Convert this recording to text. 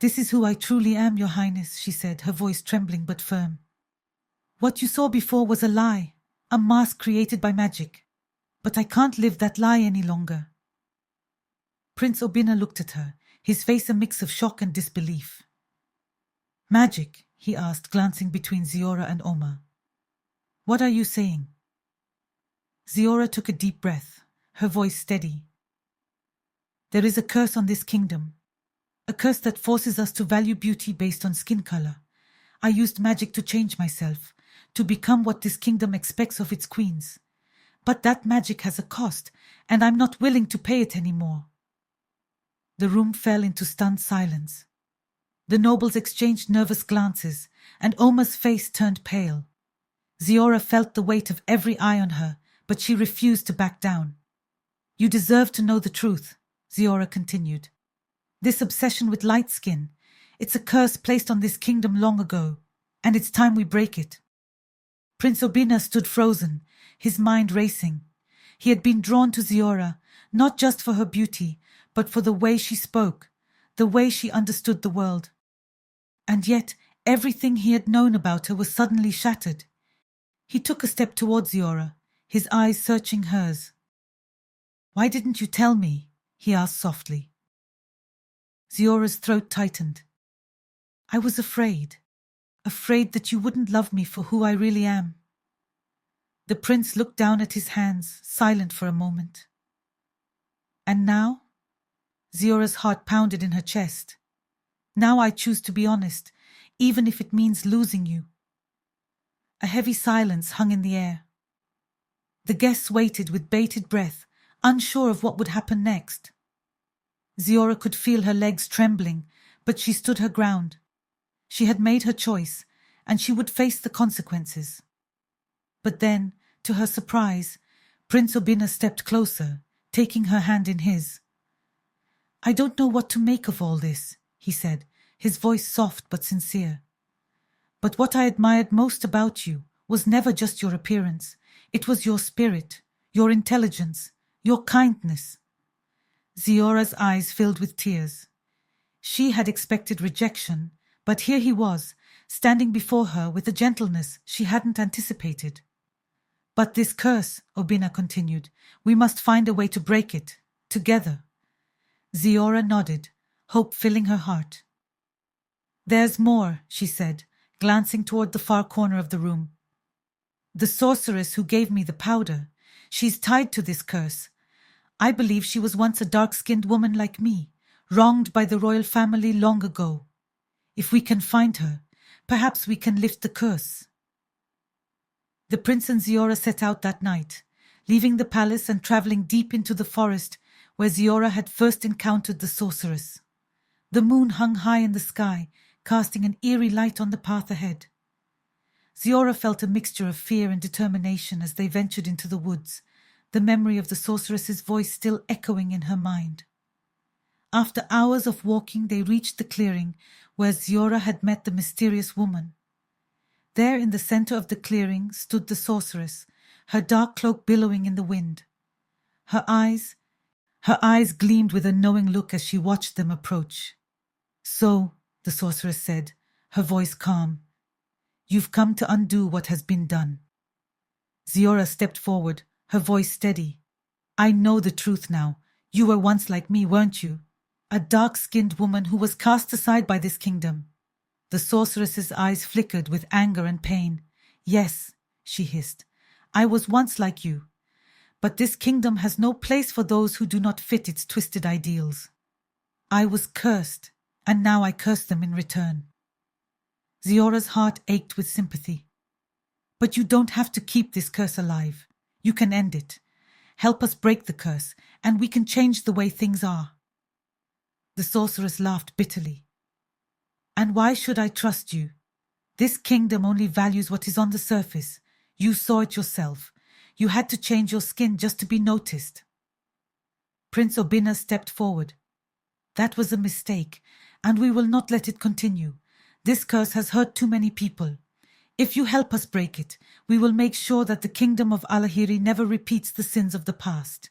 This is who I truly am, Your Highness, she said, her voice trembling but firm. What you saw before was a lie, a mask created by magic. But I can't live that lie any longer. Prince Obina looked at her, his face a mix of shock and disbelief. Magic? He asked, glancing between Ziora and Omar. What are you saying? Ziora took a deep breath, her voice steady. There is a curse on this kingdom. A curse that forces us to value beauty based on skin color. I used magic to change myself, to become what this kingdom expects of its queens. But that magic has a cost, and I'm not willing to pay it anymore. The room fell into stunned silence. The nobles exchanged nervous glances, and Omar's face turned pale. Ziora felt the weight of every eye on her, but she refused to back down. You deserve to know the truth, Ziora continued. This obsession with light skin, it's a curse placed on this kingdom long ago, and it's time we break it. Prince Obina stood frozen, his mind racing. He had been drawn to Ziora, not just for her beauty, but for the way she spoke, the way she understood the world. And yet, everything he had known about her was suddenly shattered. He took a step towards Ziora, his eyes searching hers. Why didn't you tell me? He asked softly. Ziora's throat tightened. I was afraid that you wouldn't love me for who I really am. The prince looked down at his hands, silent for a moment. And now? Ziora's heart pounded in her chest. Now I choose to be honest, even if it means losing you. A heavy silence hung in the air. The guests waited with bated breath, unsure of what would happen next. Ziora could feel her legs trembling, but she stood her ground. She had made her choice, and she would face the consequences. But then, to her surprise, Prince Obina stepped closer, taking her hand in his. I don't know what to make of all this, he said, his voice soft but sincere. But what I admired most about you was never just your appearance. It was your spirit, your intelligence, your kindness. Ziora's eyes filled with tears. She had expected rejection, but here he was, standing before her with a gentleness she hadn't anticipated. But this curse, Obina continued, we must find a way to break it, together. Ziora nodded, hope filling her heart. There's more, she said, glancing toward the far corner of the room. The sorceress who gave me the powder, she's tied to this curse. I believe she was once a dark-skinned woman like me, wronged by the royal family long ago. If we can find her, perhaps we can lift the curse. The prince and Ziora set out that night, leaving the palace and travelling deep into the forest where Ziora had first encountered the sorceress. The moon hung high in the sky, casting an eerie light on the path ahead. Ziora felt a mixture of fear and determination as they ventured into the woods, the memory of the sorceress's voice still echoing in her mind. After hours of walking, they reached the clearing where Ziora had met the mysterious woman. There in the center of the clearing stood the sorceress, her dark cloak billowing in the wind. Her eyes gleamed with a knowing look as she watched them approach. So, the sorceress said, her voice calm, you've come to undo what has been done. Ziora stepped forward, her voice steady. I know the truth now. You were once like me, weren't you? A dark-skinned woman who was cast aside by this kingdom. The sorceress's eyes flickered with anger and pain. Yes, she hissed, I was once like you. But this kingdom has no place for those who do not fit its twisted ideals. I was cursed, and now I curse them in return. Ziora's heart ached with sympathy. But you don't have to keep this curse alive. You can end it. Help us break the curse, and we can change the way things are. The sorceress laughed bitterly. And why should I trust you? This kingdom only values what is on the surface. You saw it yourself. You had to change your skin just to be noticed. Prince Obina stepped forward. That was a mistake, and we will not let it continue. This curse has hurt too many people. If you help us break it, we will make sure that the kingdom of Alahiri never repeats the sins of the past.